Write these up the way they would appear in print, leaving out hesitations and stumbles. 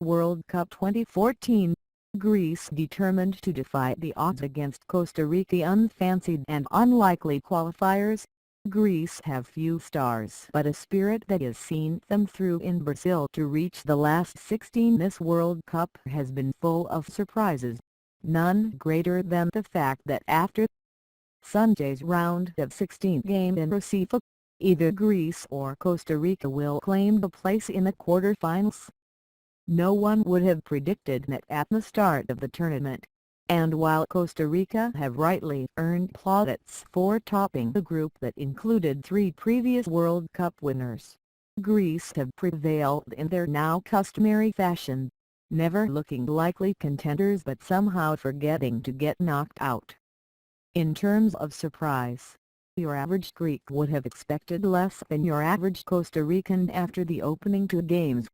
World Cup 2014, Greece determined to defy the odds against Costa Rica. Unfancied and unlikely qualifiers, Greece have few stars but a spirit that has seen them through in Brazil to reach the last 16. This World Cup has been full of surprises, none greater than the fact that after Sunday's round of 16 game in Recife, either Greece or Costa Rica will claim a place in the quarter-finals. No one would have predicted that at the start of the tournament, and while Costa Rica have rightly earned plaudits for topping a group that included 3 previous World Cup winners, Greece have prevailed in their now customary fashion, never looking likely contenders but somehow forgetting to get knocked out. In terms of surprise, your average Greek would have expected less than your average Costa Rican after the opening 2 games.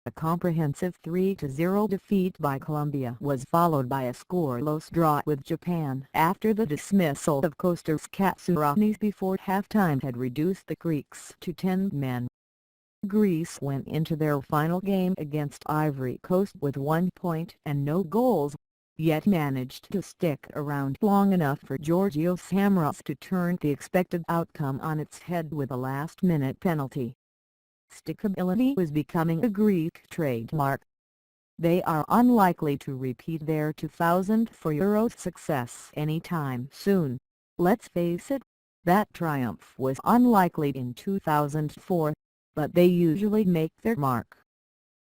A comprehensive 3-0 defeat by Colombia was followed by a scoreless draw with Japan after the dismissal of Kostas Katsouranis before halftime had reduced the Greeks to 10 men. Greece went into their final game against Ivory Coast with 1 point and no goals, yet managed to stick around long enough for Georgios Samaras to turn the expected outcome on its head with a last-minute penalty. Stickability was becoming a Greek trademark. They are unlikely to repeat their 2004 Euros success anytime soon. Let's face it, that triumph was unlikely in 2004, but they usually make their mark.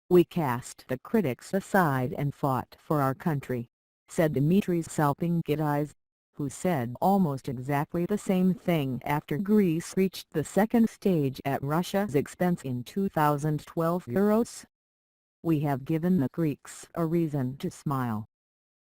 "We cast the critics aside and fought for our country," said Dimitris Salpingidis, who said almost exactly the same thing after Greece reached the second stage at Russia's expense in 2012 Euros. "We have given the Greeks a reason to smile."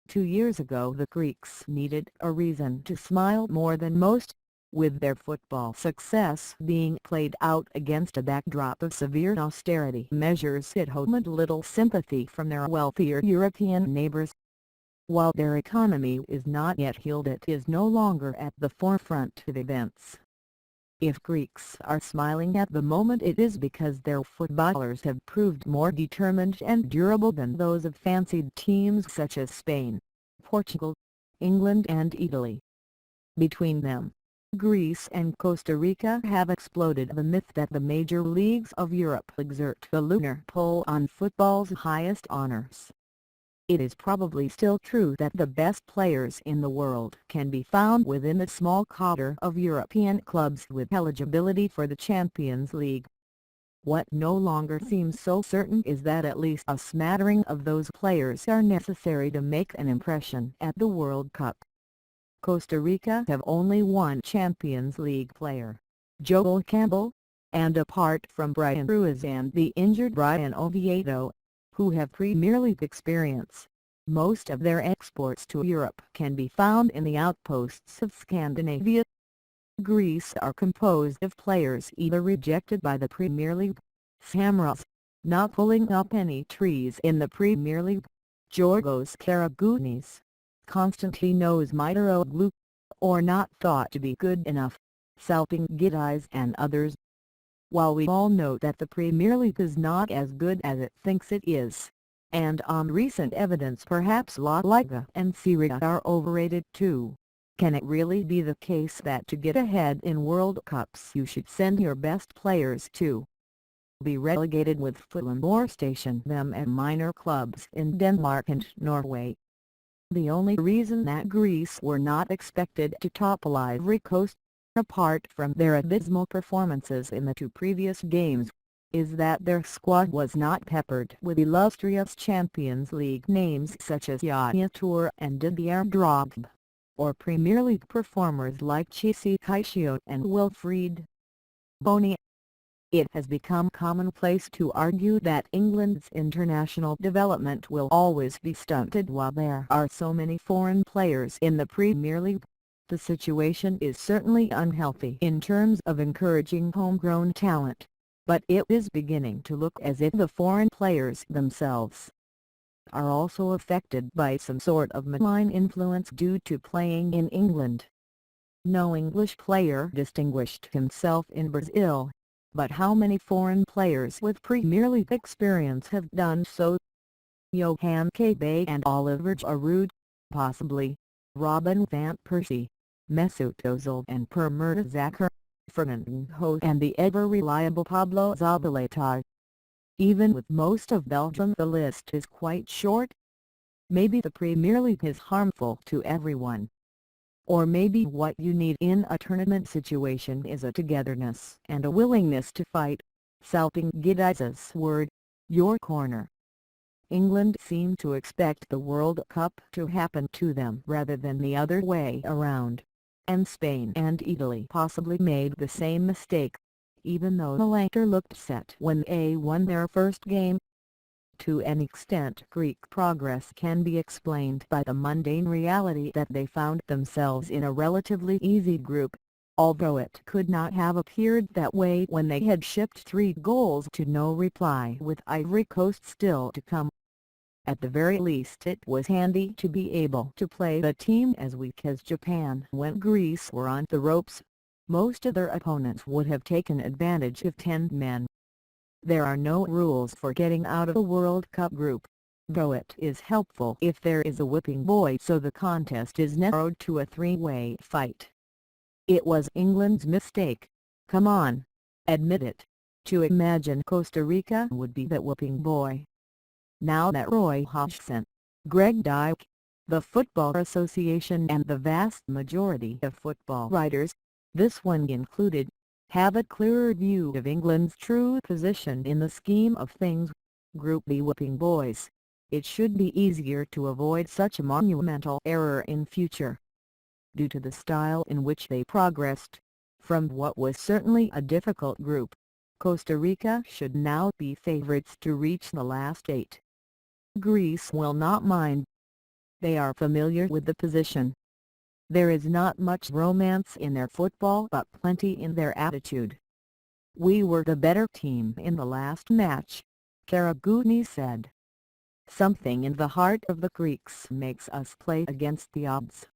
2 years ago the Greeks needed a reason to smile more than most, with their football success being played out against a backdrop of severe austerity measures at home and little sympathy from their wealthier European neighbors. While their economy is not yet healed, it is no longer at the forefront of events. If Greeks are smiling at the moment, it is because their footballers have proved more determined and durable than those of fancied teams such as Spain, Portugal, England and Italy. Between them, Greece and Costa Rica have exploded the myth that the major leagues of Europe exert a lunar pull on football's highest honors. It is probably still true that the best players in the world can be found within the small cadre of European clubs with eligibility for the Champions League. What no longer seems so certain is that at least a smattering of those players are necessary to make an impression at the World Cup. Costa Rica have only one Champions League player, Joel Campbell, and apart from Brian Ruiz and the injured Brian Oviedo, who have Premier League experience, most of their exports to Europe can be found in the outposts of Scandinavia. Greece are composed of players either rejected by the Premier League, Samaras, not pulling up any trees in the Premier League, Georgios Katsouranis, Konstantinos Mitroglou, or not thought to be good enough, Salpingidis and others. While we all know that the Premier League is not as good as it thinks it is, and on recent evidence perhaps La Liga and Serie A are overrated too, can it really be the case that to get ahead in World Cups you should send your best players to be relegated with Fulham or station them at minor clubs in Denmark and Norway? The only reason that Greece were not expected to topple Ivory Coast, apart from their abysmal performances in the 2 previous games, is that their squad was not peppered with illustrious Champions League names such as Yaya Toure and Didier Drogba, or Premier League performers like Chisi Kaishio and Wilfried Bony. It has become commonplace to argue that England's international development will always be stunted while there are so many foreign players in the Premier League. The situation is certainly unhealthy in terms of encouraging homegrown talent, but it is beginning to look as if the foreign players themselves are also affected by some sort of malign influence due to playing in England. No English player distinguished himself in Brazil, but how many foreign players with Premier League experience have done so? Johan Cabet and Oliver Giroud, possibly, Robin van Persie, Mesut Ozil and Per Mertesacker, Fernandinho and the ever-reliable Pablo Zabaleta. Even with most of Belgium the list is quite short. Maybe the Premier League is harmful to everyone. Or maybe what you need in a tournament situation is a togetherness and a willingness to fight. Salping Gidiz's word, your corner. England seem to expect the World Cup to happen to them rather than the other way around. And Spain and Italy possibly made the same mistake, even though the latter looked set when they won their first game. To an extent, Greek progress can be explained by the mundane reality that they found themselves in a relatively easy group, although it could not have appeared that way when they had shipped 3 goals to no reply with Ivory Coast still to come. At the very least it was handy to be able to play a team as weak as Japan when Greece were on the ropes. Most of their opponents would have taken advantage of 10 men. There are no rules for getting out of a World Cup group, though it is helpful if there is a whipping boy so the contest is narrowed to a 3-way fight. It was England's mistake, come on, admit it, to imagine Costa Rica would be that whipping boy. Now that Roy Hodgson, Greg Dyke, the Football Association and the vast majority of football writers, this one included, have a clearer view of England's true position in the scheme of things, Group B whipping boys, it should be easier to avoid such a monumental error in future. Due to the style in which they progressed, from what was certainly a difficult group, Costa Rica should now be favourites to reach the last 8. Greece will not mind. They are familiar with the position. There is not much romance in their football but plenty in their attitude. We were the better team in the last match, Karagounis said. Something in the heart of the Greeks makes us play against the odds.